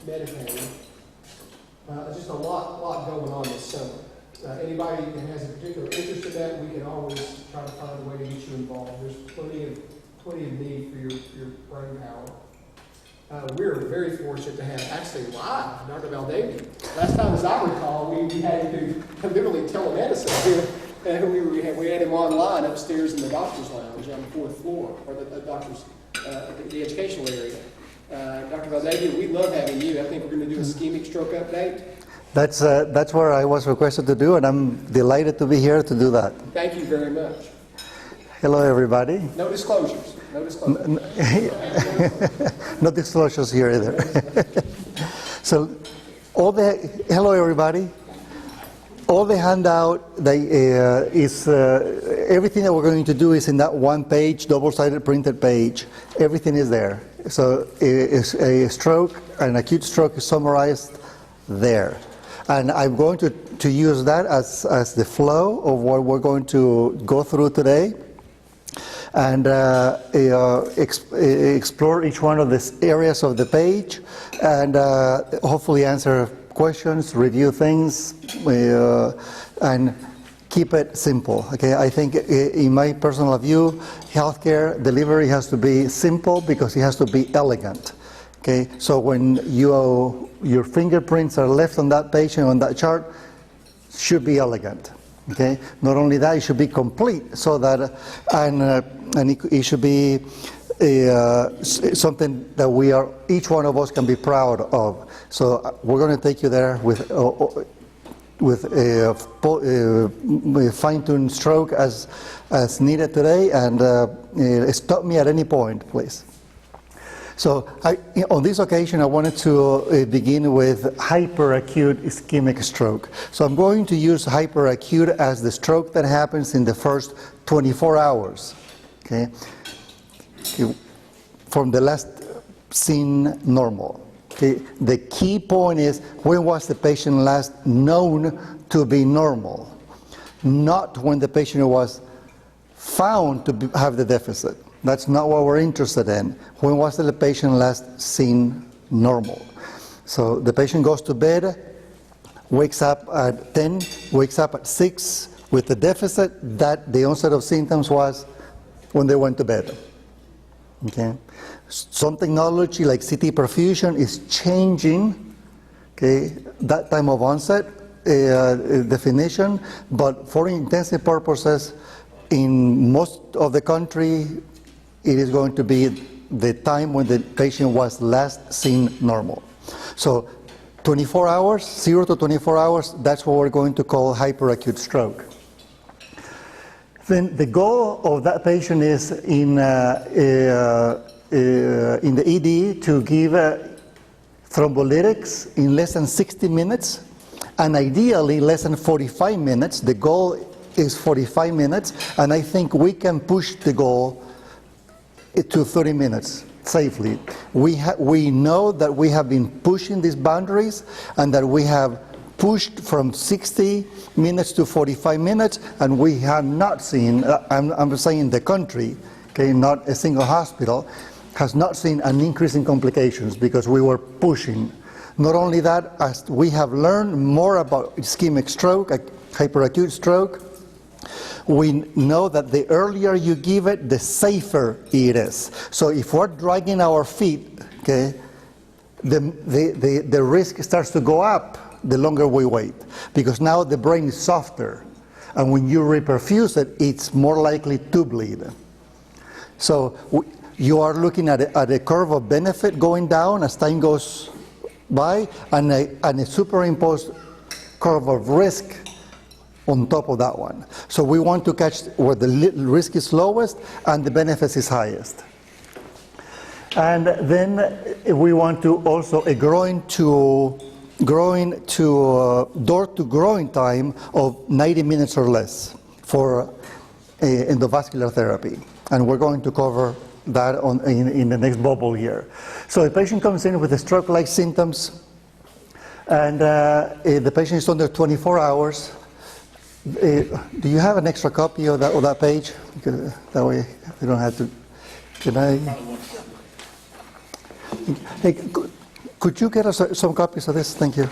Medicaid. Just a lot going on this summer. Anybody that has a particular interest in that, we can always try to find a way to get you involved. There's plenty of need for your brain power. We're very fortunate to have actually live Dr. Valdavia. Last time, as I recall, we had him do literally telemedicine here. And we had him online upstairs in the doctor's lounge on the fourth floor, or the doctor's, the educational area. Dr. Valdavia, we love having you. I think we're going to do a ischemic stroke update. That's where I was requested to do, and I'm delighted to be here to do that. Thank you very much. Hello, everybody. No disclosures. No disclosures. No disclosures here either. So, hello, everybody. All the handout is everything that we're going to do is in that one page, double-sided printed page. Everything is there. So a stroke, an acute stroke is summarized there. And I'm going to use that as the flow of what we're going to go through today, and explore each one of the areas of the page, and hopefully answer questions, review things, and keep it simple. Okay, I think in my personal view, healthcare delivery has to be simple because it has to be elegant. Okay, so when your fingerprints are left on that patient, on that chart, should be elegant. Okay, not only that, it should be complete, so that and it should be something that each one of us can be proud of. So we're going to take you there with a fine-tuned stroke as needed today, and stop me at any point, please. So on this occasion, I wanted to begin with hyperacute ischemic stroke. So I'm going to use hyperacute as the stroke that happens in the first 24 hours, okay, from the last seen normal. Okay. The key point is, when was the patient last known to be normal? Not when the patient was found to have the deficit. That's not what we're interested in. When was the patient last seen normal? So the patient goes to bed, wakes up at 10, wakes up at 6 with the deficit, that the onset of symptoms was when they went to bed. Okay? Some technology like CT perfusion is changing, okay, that time of onset definition, but for intensive purposes, in most of the country, it is going to be the time when the patient was last seen normal. So 24 hours, 0 to 24 hours, that's what we're going to call hyperacute stroke. Then the goal of that patient is in the ED to give thrombolytics in less than 60 minutes, and ideally less than 45 minutes. The goal is 45 minutes, and I think we can push the goal to 30 minutes safely. We know that we have been pushing these boundaries, and that we have pushed from 60 minutes to 45 minutes, and we have not seen, I'm saying the country, okay, not a single hospital, has not seen an increase in complications because we were pushing. Not only that, as we have learned more about ischemic stroke, hyperacute stroke, we know that the earlier you give it, the safer it is. So if we're dragging our feet, okay, the risk starts to go up the longer we wait, because now the brain is softer, and when you reperfuse it, it's more likely to bleed. So you are looking at a curve of benefit going down as time goes by, and a superimposed curve of risk on top of that one. So we want to catch where the risk is lowest and the benefit is highest. And then we want to also a growing to door to growing time of 90 minutes or less for endovascular therapy. And we're going to cover that in the next bubble here. So the patient comes in with the stroke-like symptoms, and the patient is under 24 hours. Do you have an extra copy of that page? Because that way you don't have to. Can I? Hey, Could you get us some copies of this? Thank you.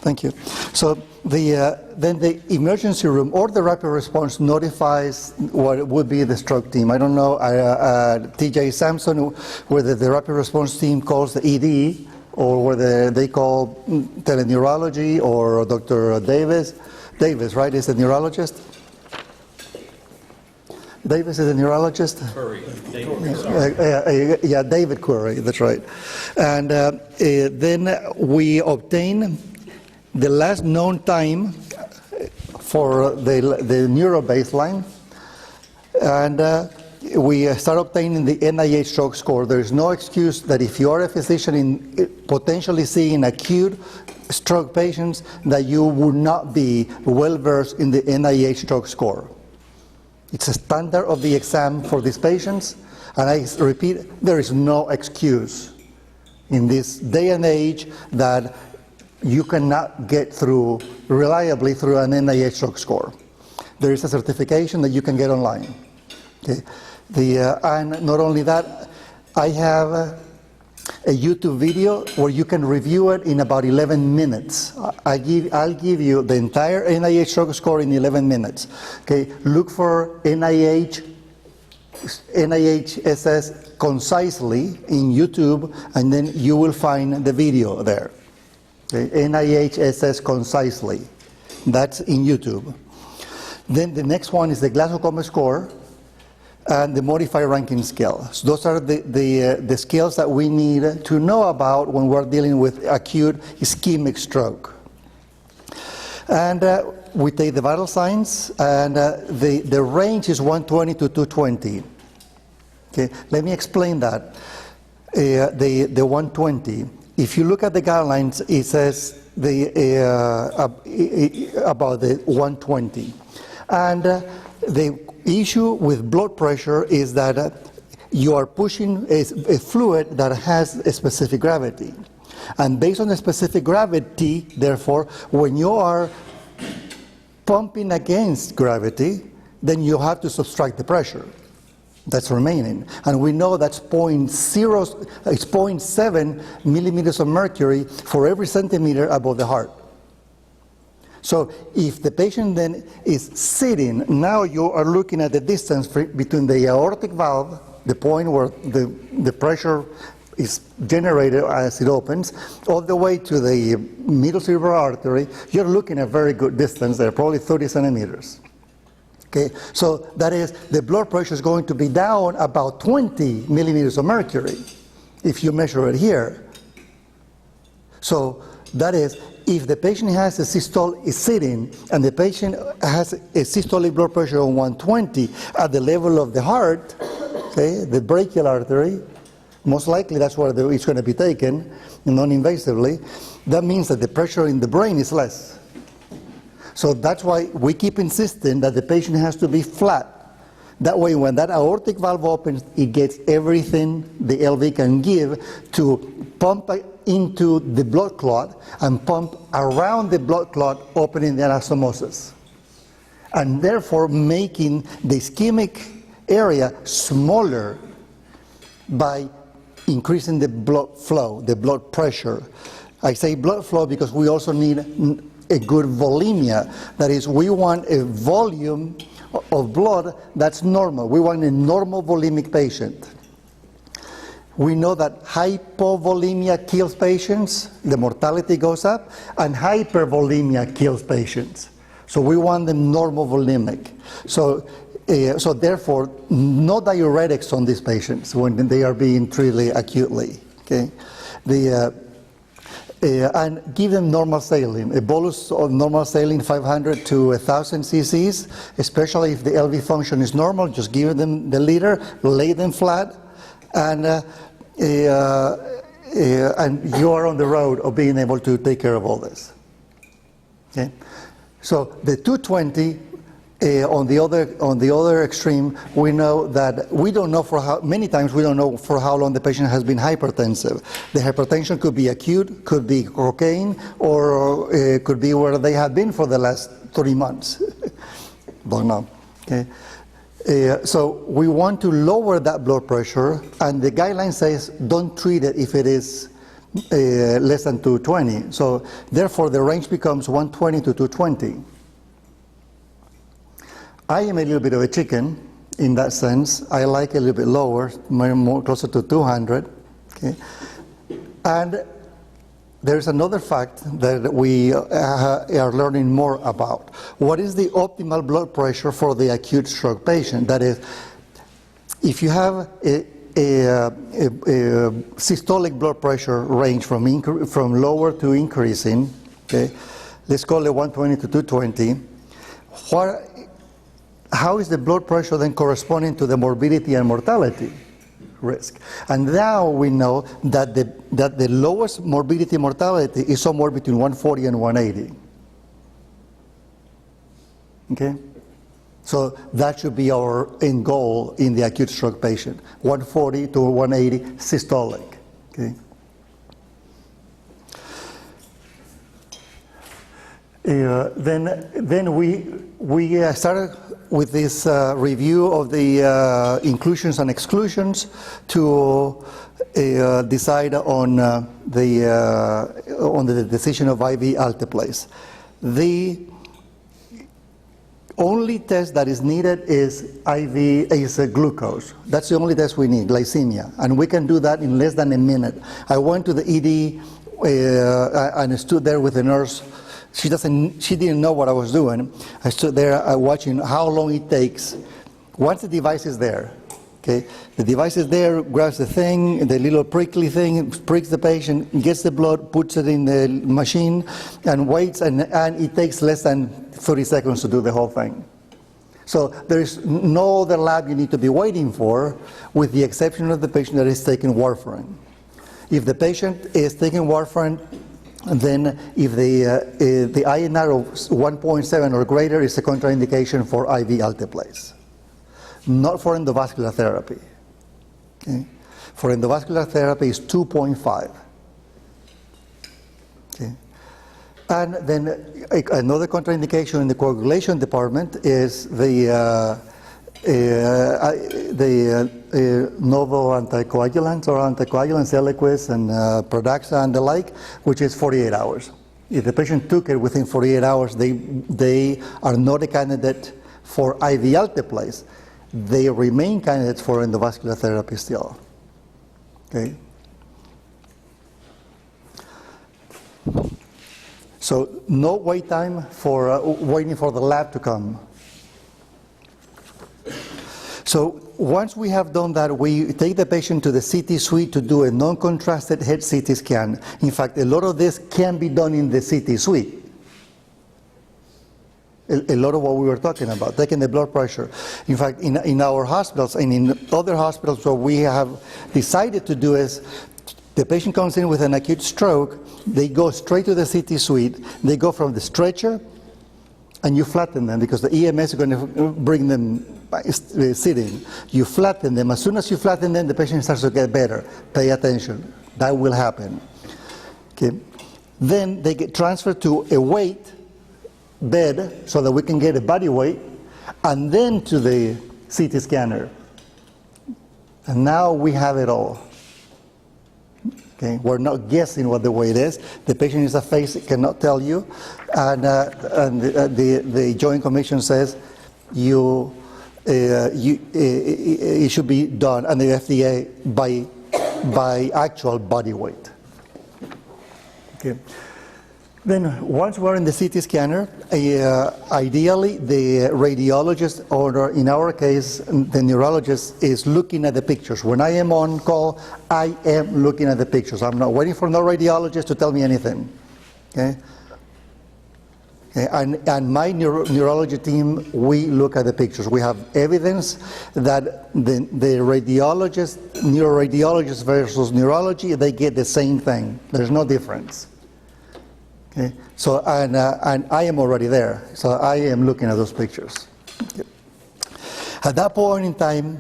Thank you. So then the emergency room or the rapid response notifies what would be the stroke team. I don't know, TJ Sampson, whether the rapid response team calls the ED or whether they call teleneurology or Dr. Davis. Davis, right, is the neurologist? Davis is a neurologist? Curry. David, yeah, David Curry, that's right. And then we obtain the last known time for the neuro baseline, and we start obtaining the NIH stroke score. There is no excuse that if you are a physician in potentially seeing acute stroke patients, that you would not be well versed in the NIH stroke score. It's a standard of the exam for these patients, and I repeat, there is no excuse in this day and age that you cannot get through reliably through an NIH stroke score. There is a certification that you can get online. Okay. And not only that, I have a YouTube video where you can review it in about 11 minutes. I'll give you the entire NIH stroke score in 11 minutes. Okay, look for NIHSS concisely in YouTube, and then you will find the video there. Okay, NIHSS concisely. That's in YouTube. Then the next one is the Glasgow Coma score and the modified Rankin scale. So those are the scales that we need to know about when we're dealing with acute ischemic stroke. And we take the vital signs, and the range is 120 to 220. Okay, let me explain that. The 120. If you look at the guidelines, it says about the 120. And the issue with blood pressure is that you are pushing a fluid that has a specific gravity. And based on the specific gravity, therefore, when you are pumping against gravity, then you have to subtract the pressure that's remaining. And we know that's 0.7 millimeters of mercury for every centimeter above the heart. So if the patient then is sitting, now you are looking at the distance between the aortic valve, the point where the pressure is generated as it opens, all the way to the middle cerebral artery. You're looking at a very good distance there, probably 30 centimeters. Okay, so that is, the blood pressure is going to be down about 20 millimeters of mercury if you measure it here. So that is, if the patient has a systole is sitting and the patient has a systolic blood pressure of 120 at the level of the heart, okay, the brachial artery, most likely that's where it's going to be taken non-invasively, that means that the pressure in the brain is less. So that's why we keep insisting that the patient has to be flat. That way, when that aortic valve opens, it gets everything the LV can give to pump into the blood clot and pump around the blood clot, opening the anastomosis. And therefore making the ischemic area smaller by increasing the blood flow, the blood pressure. I say blood flow because we also need a good volemia. That is, we want a volume of blood that's normal. We want a normal volemic patient. We know that hypovolemia kills patients, the mortality goes up, and hypervolemia kills patients. So we want them normal volemic. So therefore, no diuretics on these patients when they are being treated acutely. Okay, and give them normal saline, a bolus of normal saline 500 to 1,000 cc's, especially if the LV function is normal. Just give them the liter, lay them flat, and you are on the road of being able to take care of all this. Okay, so the 220. On the other extreme, we know that we don't know many times we don't know for how long the patient has been hypertensive. The hypertension could be acute, could be cocaine, or it could be where they have been for the last 3 months. Don't know. Okay. So we want to lower that blood pressure, and the guideline says don't treat it if it is less than 220. So therefore the range becomes 120 to 220. I am a little bit of a chicken in that sense. I like a little bit lower, more closer to 200. Okay? And there's another fact that we are learning more about. What is the optimal blood pressure for the acute stroke patient? That is, if you have a systolic blood pressure range from lower to increasing, okay, let's call it 120 to 220, how is the blood pressure then corresponding to the morbidity and mortality risk? And now we know that the lowest morbidity mortality is somewhere between 140 and 180. Okay? So that should be our end goal in the acute stroke patient, 140 to 180 systolic. Okay? Then we started with this review of the inclusions and exclusions to decide on the decision of IV alteplase. The only test that is needed is glucose. That's the only test we need, glycemia, and we can do that in less than a minute. I went to the ED and stood there with the nurse. She didn't know what I was doing. I stood there watching how long it takes. Once the device is there, okay, the device is there, grabs the thing, the little prickly thing, pricks the patient, gets the blood, puts it in the machine, and waits, and it takes less than 30 seconds to do the whole thing. So there is no other lab you need to be waiting for, with the exception of the patient that is taking warfarin. If the patient is taking warfarin, then if the INR of 1.7 or greater is a contraindication for IV alteplase, not for endovascular therapy. Okay? For endovascular therapy is 2.5. Okay? And then another contraindication in the coagulation department is the novel anticoagulants or anticoagulants, Eliquis and Pradaxa and the like, which is 48 hours. If the patient took it within 48 hours, they are not a candidate for IV alteplase. They remain candidates for endovascular therapy still. Okay. So no wait time for waiting for the lab to come. So once we have done that, we take the patient to the CT suite to do a non-contrasted head CT scan. In fact, a lot of this can be done in the CT suite. A lot of what we were talking about, taking the blood pressure. In fact, in our hospitals and in other hospitals, what we have decided to do is, the patient comes in with an acute stroke, they go straight to the CT suite, they go from the stretcher, and you flatten them because the EMS is going to bring them sitting. You flatten them. As soon as you flatten them, the patient starts to get better. Pay attention. That will happen. Okay. Then they get transferred to a weight bed so that we can get a body weight, and then to the CT scanner. And now we have it all. Okay, we're not guessing what the weight is. The patient is a face, it cannot tell you, and the Joint Commission says it should be done, and the FDA by actual body weight. Okay. Then once we're in the CT scanner, ideally the radiologist, or in our case the neurologist, is looking at the pictures. When I am on call, I am looking at the pictures. I'm not waiting for no radiologist to tell me anything. Okay? And my neurology team, we look at the pictures. We have evidence that the radiologist, neuroradiologist versus neurology, they get the same thing. There's no difference. Okay. So, and I am already there, so I am looking at those pictures. Okay. At that point in time,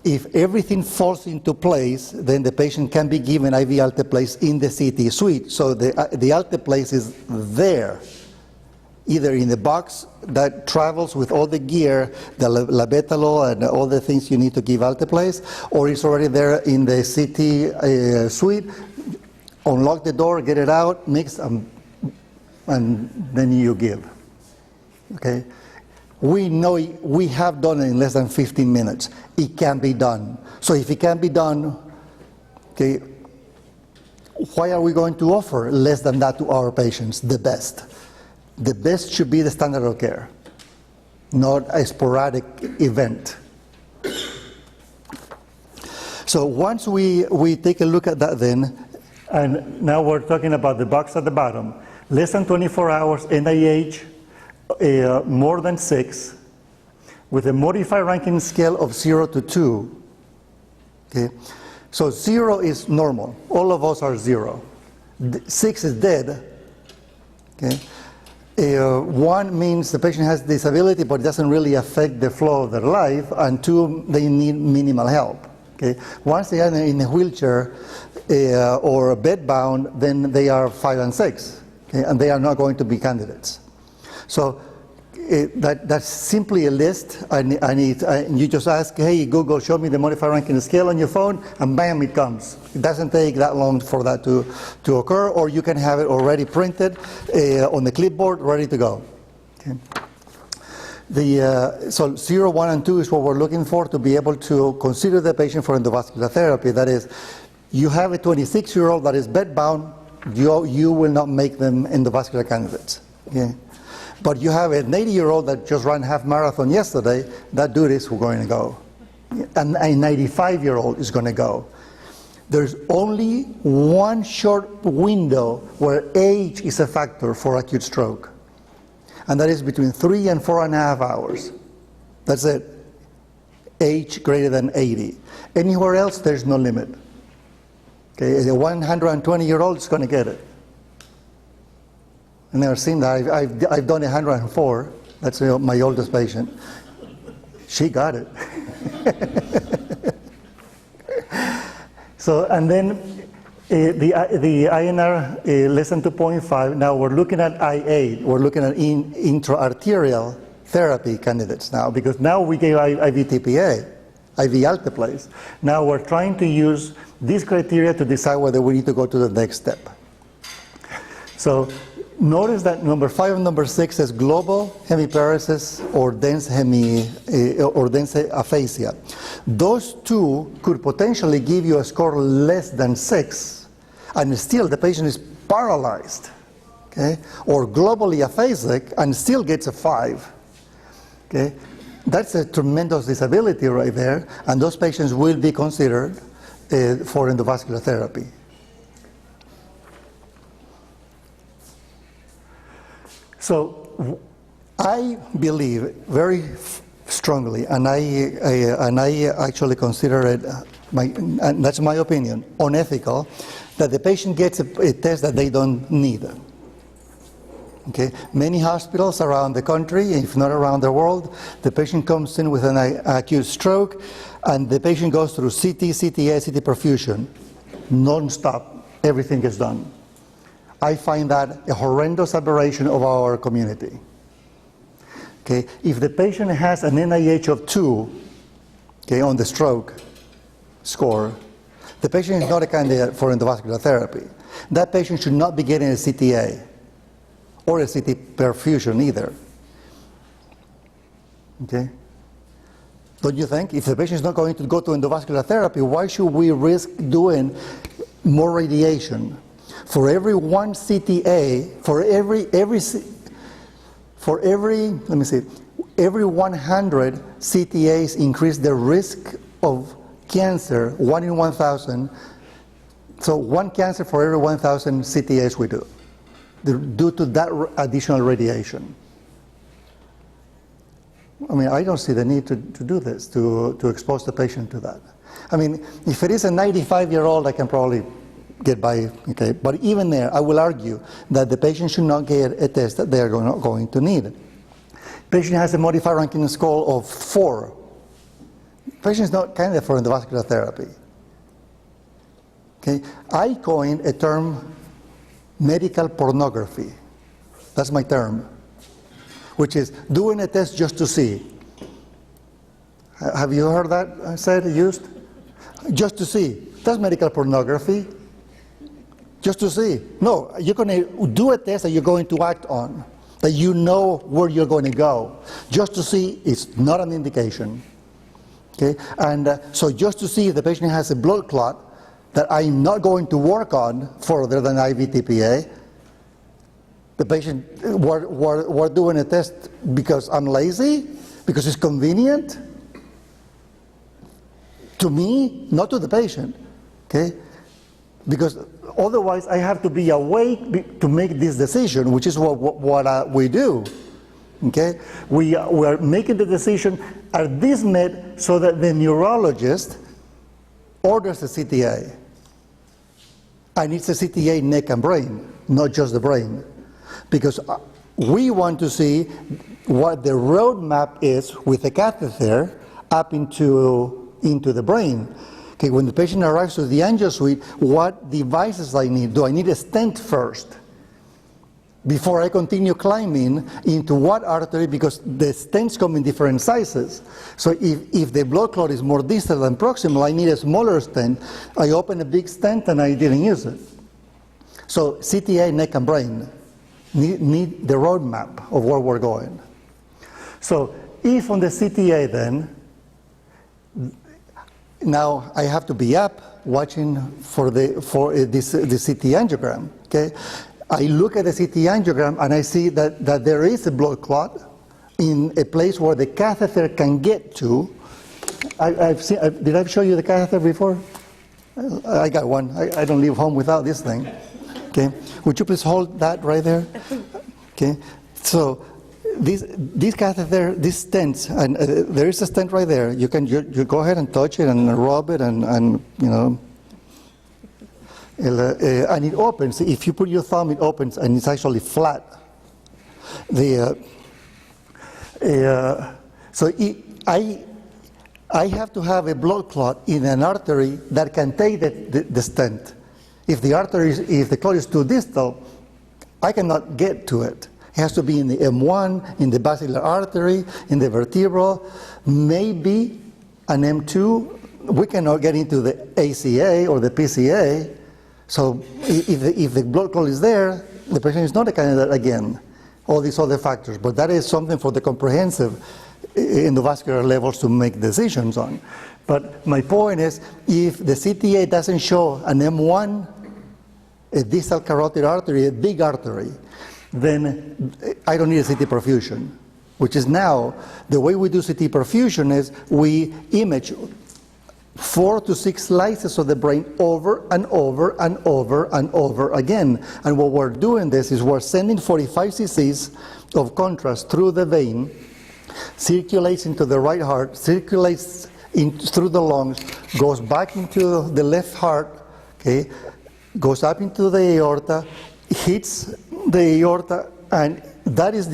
if everything falls into place, then the patient can be given IV alteplase in the CT suite. So the alteplase is there, either in the box that travels with all the gear, the labetalol and all the things you need to give alteplase, or it's already there in the CT suite. unlock the door, get it out, mix, and then you give. Okay? We know we have done it in less than 15 minutes. It can be done. So if it can be done, okay, why are we going to offer less than that to our patients? The best. The best should be the standard of care, not a sporadic event. So once we take a look at that then, and now we're talking about the box at the bottom, less than 24 hours, NIH, more than 6, with a modified ranking scale of 0 to 2. Okay? So 0 is normal. All of us are 0. 6 is dead. Okay? 1 means the patient has disability, but it doesn't really affect the flow of their life. And 2, they need minimal help. Okay? Once they are in a wheelchair or bedbound, then they are 5 and 6. Okay? And they are not going to be candidates. So that's simply a list. You just ask, hey, Google, show me the modified ranking scale on your phone, and bam, it comes. It doesn't take that long for that to occur, or you can have it already printed on the clipboard, ready to go. Okay. So 0, 1, and 2 is what we're looking for to be able to consider the patient for endovascular therapy. That is, you have a 26-year-old that is bedbound, you will not make them endovascular candidates. Okay? But you have an 80-year-old that just ran half marathon yesterday, that dude is going to go. And a 95-year-old is going to go. There's only one short window where age is a factor for acute stroke. And that is between 3 and 4.5 hours. That's it. Age greater than 80. Anywhere else, there's no limit. Okay, a 120-year-old is going to get it. I've never seen that. I've done 104. That's my oldest patient. She got it. So, and then the INR less than 2.5. Now we're looking at I8. We're looking at intra-arterial therapy candidates now, because now we gave IV TPA, IV alteplase. Now we're trying to use these criteria to decide whether we need to go to the next step. So notice that number 5 and number 6 says global hemiparesis or dense aphasia. Those two could potentially give you a score less than 6, and still the patient is paralyzed, okay? Or globally aphasic and still gets a 5. Okay? That's a tremendous disability right there, and those patients will be considered for endovascular therapy. So I believe very strongly, and I actually consider it, and that's my opinion, unethical, that the patient gets a test that they don't need. Okay? Many hospitals around the country, if not around the world, the patient comes in with an acute stroke, and the patient goes through CT, CTA, CT perfusion, non-stop. Everything is done. I find that a horrendous aberration of our community. Okay? If the patient has an NIH of 2, okay, on the stroke score, the patient is not a candidate for endovascular therapy. That patient should not be getting a CTA or a CT perfusion either. Okay? Don't you think? If the patient is not going to go to endovascular therapy, why should we risk doing more radiation? For every one CTA, every 100 CTAs increase the risk of cancer, 1 in 1,000. So 1 cancer for every 1,000 CTAs we do, due to that additional radiation. I mean, I don't see the need to do this, to expose the patient to that. I mean, if it is a 95-year-old, I can probably get by, okay? But even there, I will argue that the patient should not get a test that they are not going to need. Patient has a modified ranking score of 4. Patient is not candidate for endovascular therapy. Okay? I coined a term, medical pornography. That's my term, which is doing a test just to see. Have you heard that said, used? Just to see. That's medical pornography. just to see. No, you're going to do a test that you're going to act on, that you know where you're going to go, just to see it's not an indication. Okay? And so just to see if the patient has a blood clot that I'm not going to work on further than IV TPA, the patient, we're doing a test because I'm lazy, because it's convenient to me, not to the patient. Okay? Because otherwise I have to be awake to make this decision, which is what we do. Okay? We are making the decision, are these met, so that the neurologist orders a CTA. And it's a CTA neck and brain, not just the brain. Because we want to see what the roadmap is with the catheter up into the brain. Okay, when the patient arrives to the angio suite, what devices I need? Do I need a stent first before I continue climbing into what artery? Because the stents come in different sizes. So if the blood clot is more distal than proximal, I need a smaller stent. I open a big stent and I didn't use it. So CTA, neck and brain need the roadmap of where we're going. So if on the CTA then, now I have to be up watching for the CT angiogram. Okay, I look at the CT angiogram and I see that there is a blood clot in a place where the catheter can get to. I've seen. Did I show you the catheter before? I got one. I don't leave home without this thing. Okay, would you please hold that right there? Okay, so. This catheter, these stents, and there is a stent right there. You can you go ahead and touch it and rub it, and you know, and it opens. If you put your thumb, it opens, and it's actually flat. I have to have a blood clot in an artery that can take the stent. If the clot is too distal, I cannot get to it. It has to be in the M1, in the basilar artery, in the vertebral, maybe an M2. We cannot get into the ACA or the PCA. So if the blood clot is there, the patient is not a candidate again. All these other factors. But that is something for the comprehensive endovascular levels to make decisions on. But my point is, if the CTA doesn't show an M1, a distal carotid artery, a big artery, then I don't need a CT perfusion, which is now, the way we do CT perfusion is we image 4 to 6 slices of the brain over and over and over and over again. And what we're doing this is we're sending 45 cc's of contrast through the vein, circulates into the right heart, circulates through the lungs, goes back into the left heart, okay, goes up into the aorta, hits the aorta, and that is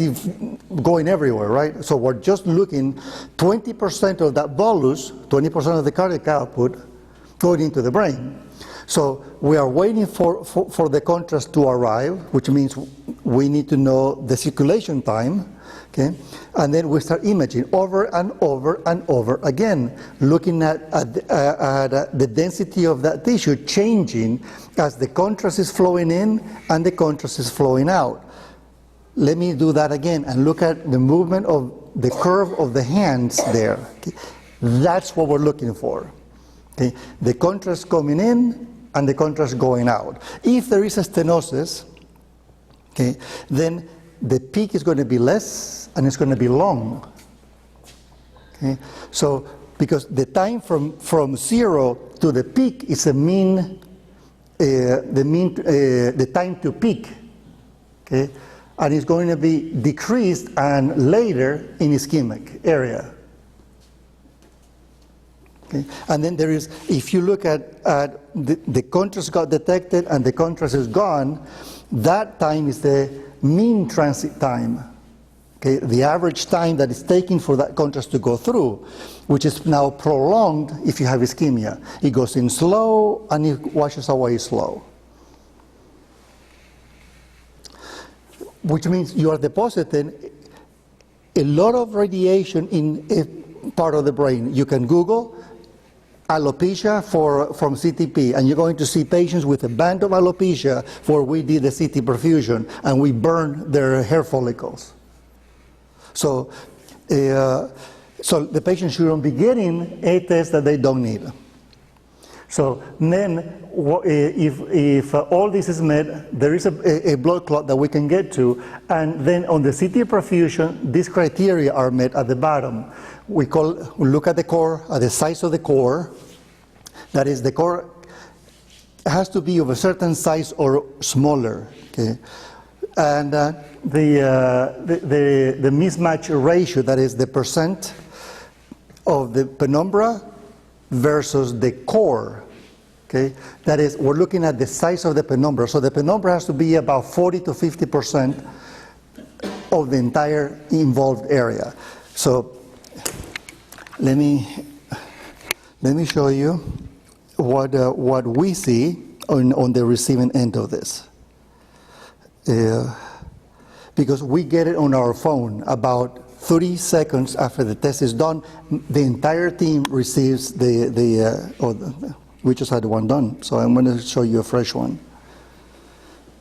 going everywhere, right? So we're just looking 20% of that bolus, 20% of the cardiac output going into the brain. So we are waiting for the contrast to arrive, which means we need to know the circulation time, okay? And then we start imaging over and over and over again, looking at the density of that tissue changing as the contrast is flowing in and the contrast is flowing out. Let me do that again and look at the movement of the curve of the hands there. Okay? That's what we're looking for. Okay? The contrast coming in and the contrast going out. If there is a stenosis, okay, then the peak is going to be less and it's going to be long. Okay? So, because the time from 0 to the peak is the time to peak. Okay? And it's going to be decreased and later in ischemic area. Okay. And then there is, if you look at the contrast got detected and the contrast is gone, that time is the mean transit time. Okay, the average time that is taken for that contrast to go through, which is now prolonged if you have ischemia. It goes in slow and it washes away slow. Which means you are depositing a lot of radiation in a part of the brain. You can Google alopecia from CTP, and you're going to see patients with a band of alopecia where we did the CT perfusion and we burned their hair follicles. So the patient shouldn't be getting a test that they don't need. So then, if all this is met, there is a blood clot that we can get to, and then on the CT perfusion, these criteria are met at the bottom. We look at the core, at the size of the core. That is, the core has to be of a certain size or smaller. Okay, and the mismatch ratio, that is the percent of the penumbra versus the core. Okay, that is, we're looking at the size of the penumbra. So the penumbra has to be about 40 to 50% of the entire involved area. So let me show you what we see on the receiving end of this. Because we get it on our phone about 30 seconds after the test is done. The entire team receives we just had one done, so I'm going to show you a fresh one.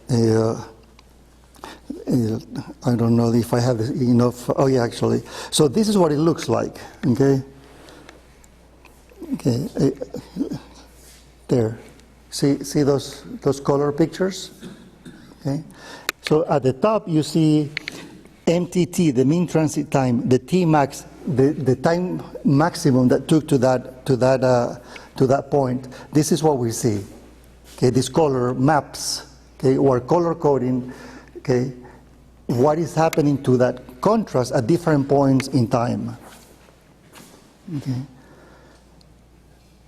I don't know if I have enough. Oh yeah, actually. So this is what it looks like. Okay. Okay. There. See those color pictures. Okay. So at the top you see MTT, the mean transit time, the Tmax, the time maximum that took to that point. This is what we see. Okay, this color maps, okay, or color coding, okay, what is happening to that contrast at different points in time. Okay.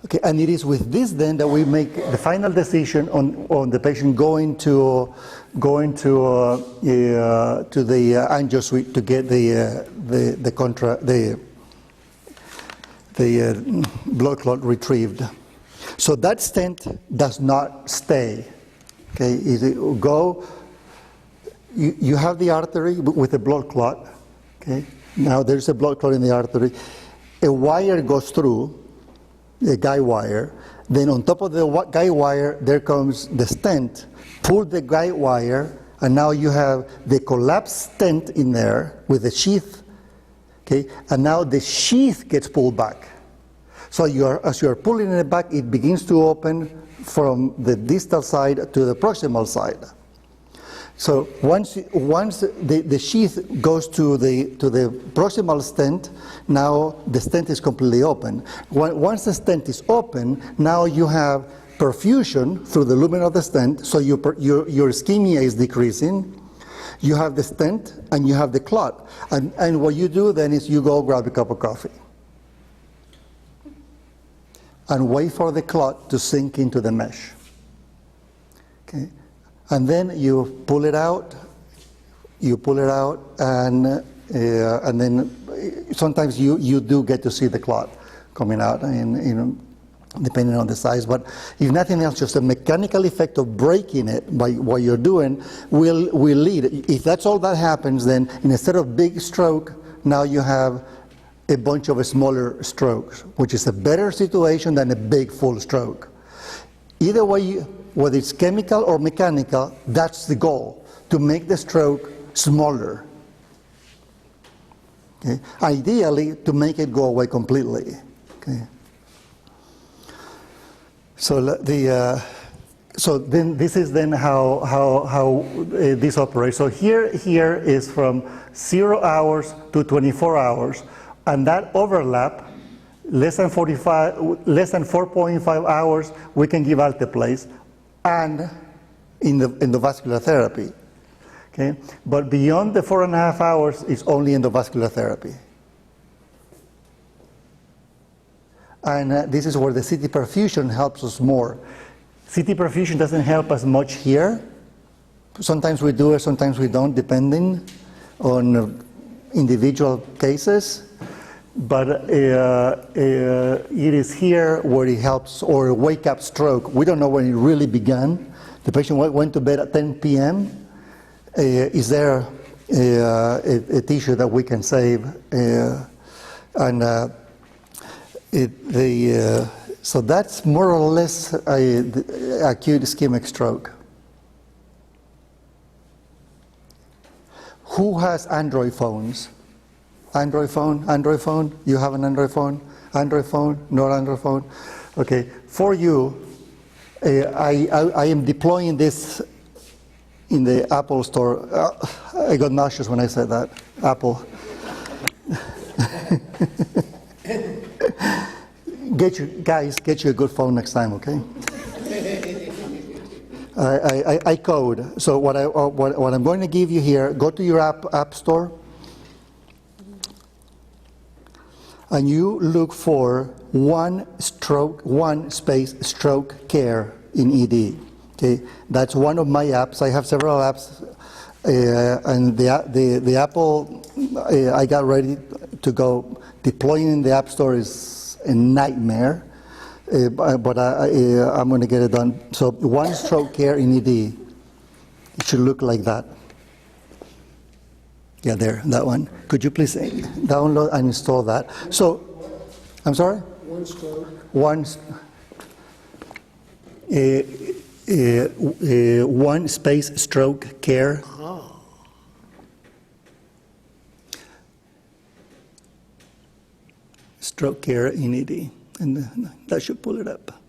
Okay, and it is with this then that we make the final decision on the patient going to the angio suite to get the blood clot retrieved. So that stent does not stay. Okay, you have the artery with a blood clot. Okay, now there's a blood clot in the artery. A wire goes through, a guide wire. Then on top of the guide wire, there comes the stent. Pull the guide wire, and now you have the collapsed stent in there with the sheath. Okay, and now the sheath gets pulled back. So as you are pulling it back, it begins to open from the distal side to the proximal side. So once the sheath goes to the proximal stent, now the stent is completely open. Once the stent is open, now you have perfusion through the lumen of the stent, so your ischemia is decreasing. You have the stent and you have the clot. And what you do then is you go grab a cup of coffee and wait for the clot to sink into the mesh. Okay? And then you pull it out, and then sometimes you do get to see the clot coming out, depending on the size. But if nothing else, just a mechanical effect of breaking it by what you're doing will lead. If that's all that happens, then instead of big stroke, now you have a bunch of smaller strokes, which is a better situation than a big full stroke. Either way, whether it's chemical or mechanical, that's the goal, to make the stroke smaller. Okay? Ideally, to make it go away completely. Okay? So then this is then how this operates. So here is from 0 hours to 24 hours, and that overlap, less than 4.5 hours, we can give alteplase, and in the vascular therapy. Okay, but beyond the 4.5 hours is only endovascular therapy. And this is where the CT perfusion helps us more. CT perfusion doesn't help us much here. Sometimes we do it, sometimes we don't, depending on individual cases. But it is here where it helps, or a wake-up stroke. We don't know when it really began. The patient went to bed at 10 p.m. Is there a tissue that we can save? So that's more or less the acute ischemic stroke. Who has Android phones? Android phone? Android phone? You have an Android phone? Android phone? Not Android phone? Okay, for you, I am deploying this in the Apple store. I got nauseous when I said that. Apple. Get you a good phone next time, okay? I code. So what I'm going to give you here, go to your app store, and you look for one space stroke care in ED. Okay, that's one of my apps. I have several apps, and the Apple I got ready to go. Deploying in the App Store is a nightmare, but I'm going to get it done. So one stroke care in ED, it should look like that. Yeah, there, that one. Could you please download and install that? So, I'm sorry? One stroke. One space stroke care. Stroke care in ED, and that should pull it up.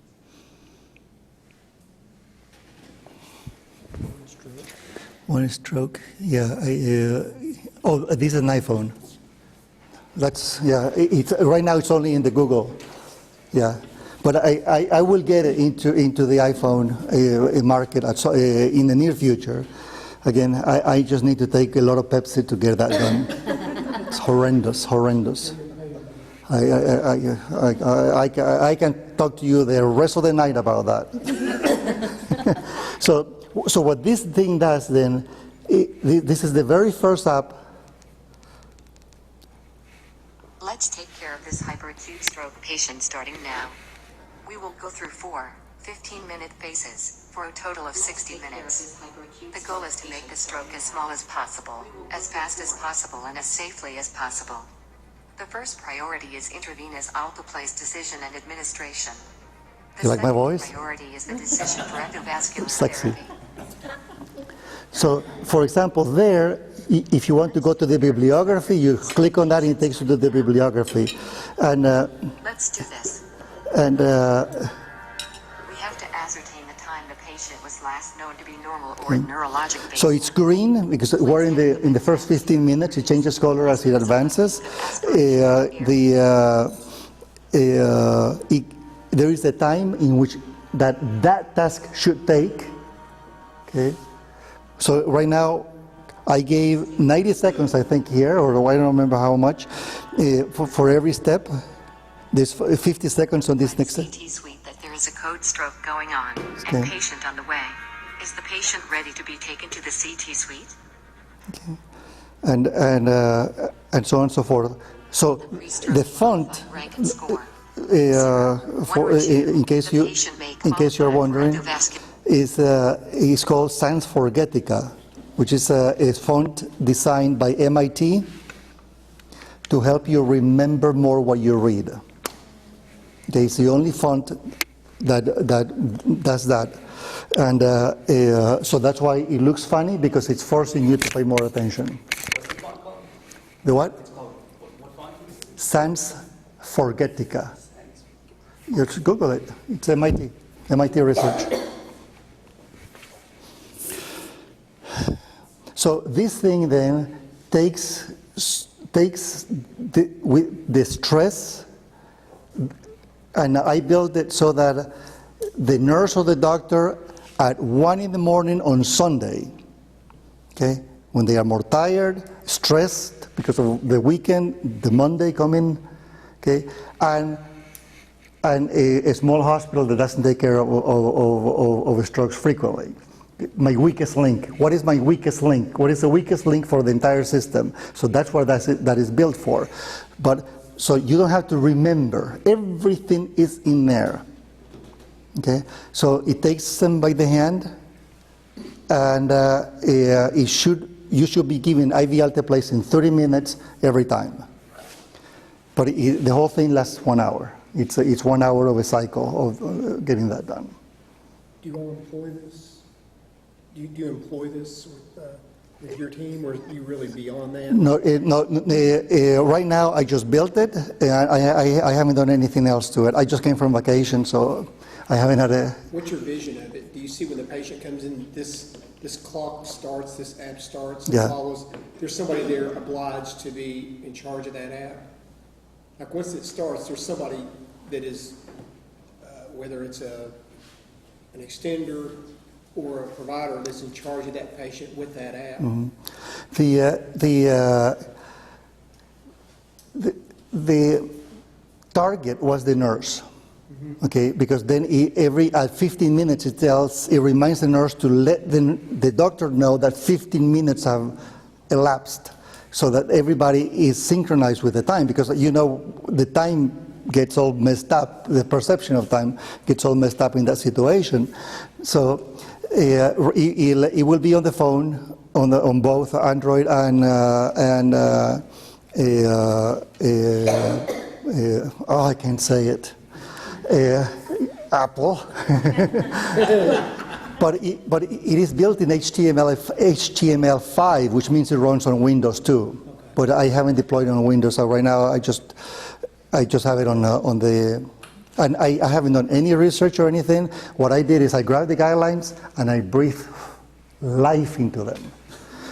One stroke, yeah. This is an iPhone. That's, yeah. Right now it's only in the Google, yeah. But I will get it into the iPhone market in the near future. Again, I just need to take a lot of Pepsi to get that done. It's horrendous. I can talk to you the rest of the night about that. So what this thing does then, this is the very first app. Let's take care of this hyperacute stroke patient starting now. We will go through 4 15-minute phases for a total of 60 minutes. The goal is to make the stroke as small as possible, as fast as possible, and as safely as possible. The first priority is intravenous alteplase decision and administration. You like my voice? The priority is the decision for endovascular Sexy. therapy. So, for example, there, if you want to go to the bibliography, you click on that and it takes you to the bibliography. And Let's do this. and We have to ascertain the time the patient was last known to be normal or neurologic baseline. so it's green because we're in the first 15 minutes. It changes color as it advances. There is a time in which that task should take. Okay, so right now I gave 90 seconds, I think, here, or I don't remember how much, for every step. There's 50 seconds on this next step. CT suite that there is a code stroke going on Okay. and patient on the way. Is the patient ready to be taken to the CT suite? And so on and so forth. So the font, Rank and score. in case you're wondering, is called Sans Forgetica, which is a font designed by MIT to help you remember more what you read. Okay, it's the only font that does that. And so that's why it looks funny, because it's forcing you to pay more attention. The what? Sans Forgetica. You should Google it. It's MIT research. So this thing then takes the stress, and I built it so that the nurse or the doctor at 1 in the morning on Sunday, okay, when they are more tired, stressed because of the weekend, the Monday coming, okay, and a small hospital that doesn't take care of strokes frequently. My weakest link. What is my weakest link? What is the weakest link for the entire system? So that's what that is built for. But so you don't have to remember. Everything is in there. Okay. So it takes them by the hand, and you should be given IV alteplase in 30 minutes every time. But the whole thing lasts 1 hour. It's 1 hour of a cycle of getting that done. Do you all employ this? Do you employ this with your team, or are you really beyond that? No, right now I just built it, and I haven't done anything else to it. I just came from vacation, so I haven't had a... What's your vision of it? Do you see when the patient comes in, this clock starts, this app starts, and Yeah. follows? There's somebody there obliged to be in charge of that app? Like, once it starts, there's somebody that is, whether it's an extender or a provider that's in charge of that patient with that app. The target was the nurse, okay? Because then at 15 minutes it reminds the nurse to let the doctor know that 15 minutes have elapsed, so that everybody is synchronized with the time. Because the time gets all messed up, the perception of time gets all messed up in that situation. So it will be on the phone, on both Android and I can't say it, Apple. But it is built in HTML5, which means it runs on Windows too. Okay. But I haven't deployed it on Windows, so right now I just have it on the. And I haven't done any research or anything. What I did is I grabbed the guidelines and I breathed life into them.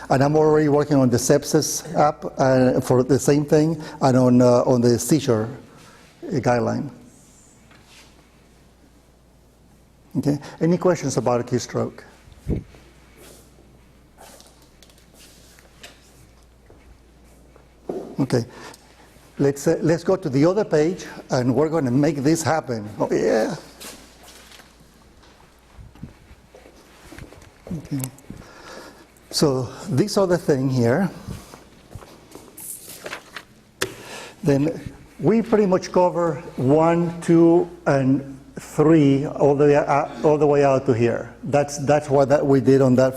And I'm already working on the sepsis app for the same thing, and on the seizure guideline. Okay. Any questions about acute stroke? Okay. Let's go to the other page, and we're going to make this happen. Oh yeah. Okay. So this other thing here, then we pretty much cover 1, 2, and 3 all the way out to here. That's what we did on that